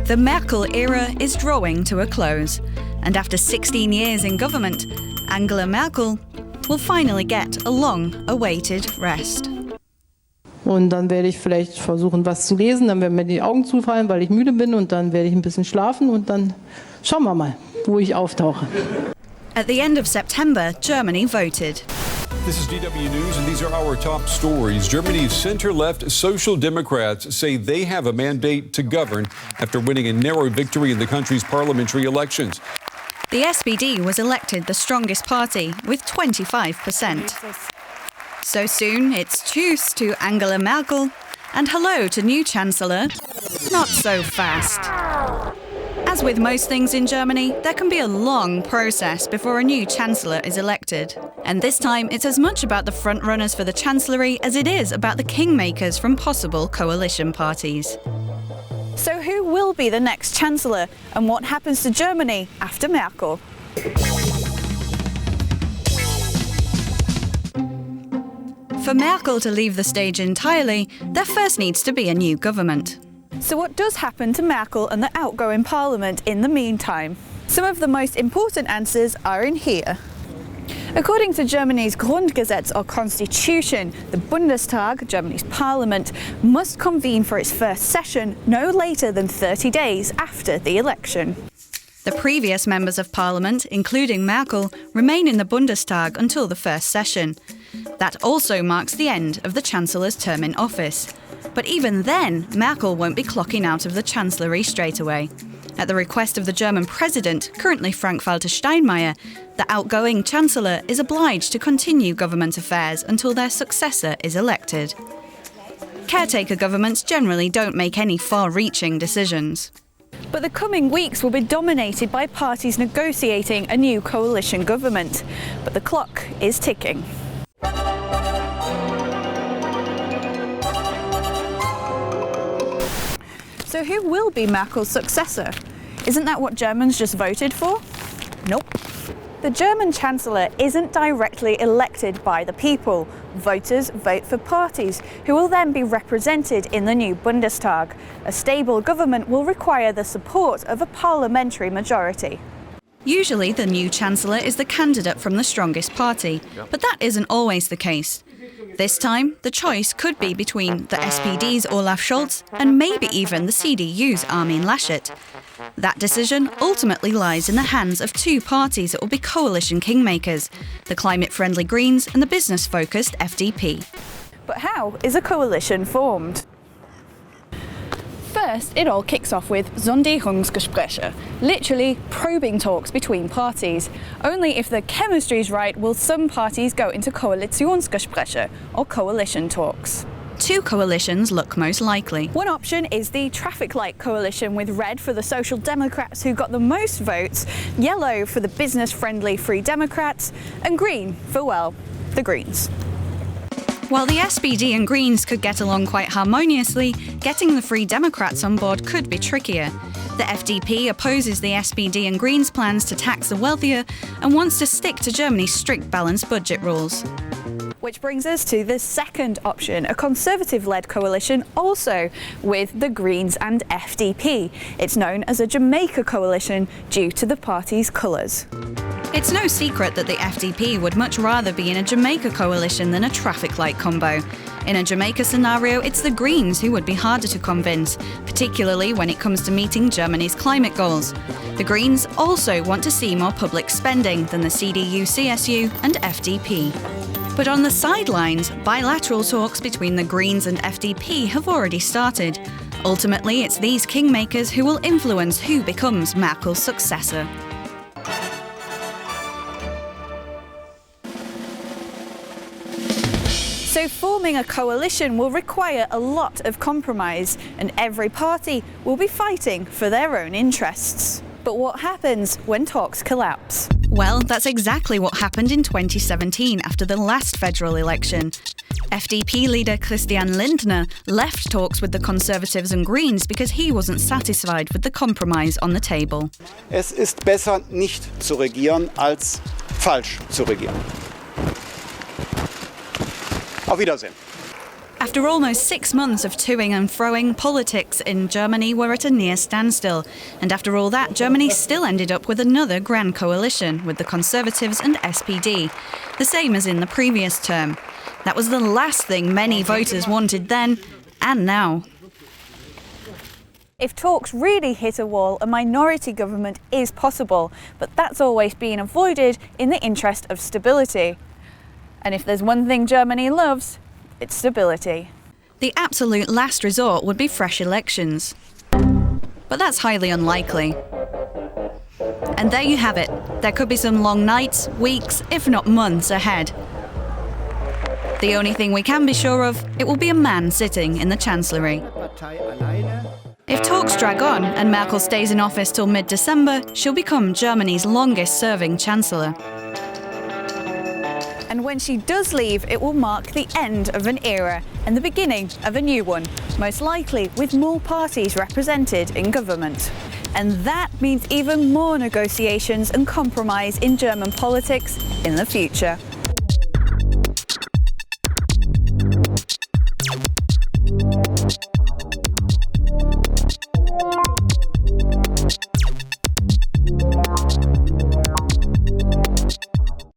The Merkel era is drawing to a close, and after 16 years in government, Angela Merkel will finally get a long-awaited rest. Und dann werde ich vielleicht versuchen, was zu lesen, dann werden mir die Augen zufallen, weil ich müde bin, und dann werde ich ein bisschen schlafen und dann schauen wir mal, wo ich auftauche. At the end of September, Germany voted. This is DW News, and these are our top stories. Germany's center-left Social Democrats say they have a mandate to govern after winning a narrow victory in the country's parliamentary elections. The SPD was elected the strongest party with 25%. So soon, it's tschüss to Angela Merkel and hello to new Chancellor. Not so fast. As with most things in Germany, there can be a long process before a new Chancellor is elected. And this time, it's as much about the frontrunners for the Chancellery as it is about the kingmakers from possible coalition parties. So who will be the next Chancellor, and what happens to Germany after Merkel? For Merkel to leave the stage entirely, there first needs to be a new government. So what does happen to Merkel and the outgoing parliament in the meantime? Some of the most important answers are in here. According to Germany's Grundgesetz or constitution, the Bundestag, Germany's parliament, must convene for its first session no later than 30 days after the election. The previous members of parliament, including Merkel, remain in the Bundestag until the first session. That also marks the end of the Chancellor's term in office. But even then, Merkel won't be clocking out of the Chancellery straight away. At the request of the German president, currently Frank-Walter Steinmeier, the outgoing Chancellor is obliged to continue government affairs until their successor is elected. Caretaker governments generally don't make any far-reaching decisions. But the coming weeks will be dominated by parties negotiating a new coalition government. But the clock is ticking. So who will be Merkel's successor? Isn't that what Germans just voted for? Nope. The German Chancellor isn't directly elected by the people. Voters vote for parties, who will then be represented in the new Bundestag. A stable government will require the support of a parliamentary majority. Usually the new Chancellor is the candidate from the strongest party, but that isn't always the case. This time, the choice could be between the SPD's Olaf Scholz and maybe even the CDU's Armin Laschet. That decision ultimately lies in the hands of two parties that will be coalition kingmakers, the climate-friendly Greens and the business-focused FDP. But how is a coalition formed? First, it all kicks off with Sondierungsgespräche, literally probing talks between parties. Only if the chemistry's right will some parties go into Koalitionsgespräche, or coalition talks. Two coalitions look most likely. One option is the traffic light coalition, with red for the Social Democrats, who got the most votes, yellow for the business-friendly Free Democrats, and green for, well, the Greens. While the SPD and Greens could get along quite harmoniously, getting the Free Democrats on board could be trickier. The FDP opposes the SPD and Greens' plans to tax the wealthier and wants to stick to Germany's strict balanced budget rules. Which brings us to the second option, a Conservative-led coalition also with the Greens and FDP. It's known as a Jamaica coalition due to the party's colours. It's no secret that the FDP would much rather be in a Jamaica coalition than a traffic light combo. In a Jamaica scenario, it's the Greens who would be harder to convince, particularly when it comes to meeting Germany's climate goals. The Greens also want to see more public spending than the CDU, CSU and FDP. But on the sidelines, bilateral talks between the Greens and FDP have already started. Ultimately, it's these kingmakers who will influence who becomes Merkel's successor. So forming a coalition will require a lot of compromise, and every party will be fighting for their own interests. But what happens when talks collapse? Well, that's exactly what happened in 2017 after the last federal election. FDP leader Christian Lindner left talks with the Conservatives and Greens because he wasn't satisfied with the compromise on the table. Es ist besser, nicht zu regieren, als falsch zu regieren. Auf Wiedersehen. After almost 6 months of toing and froing, politics in Germany were at a near standstill. And after all that, Germany still ended up with another grand coalition with the Conservatives and SPD, the same as in the previous term. That was the last thing many voters wanted then and now. If talks really hit a wall, a minority government is possible, but that's always been avoided in the interest of stability. And if there's one thing Germany loves, it's stability. The absolute last resort would be fresh elections. But that's highly unlikely. And there you have it. There could be some long nights, weeks, if not months ahead. The only thing we can be sure of, it will be a man sitting in the Chancellery. If talks drag on and Merkel stays in office till mid-December, she'll become Germany's longest-serving Chancellor. And when she does leave, it will mark the end of an era and the beginning of a new one, most likely with more parties represented in government. And that means even more negotiations and compromise in German politics in the future.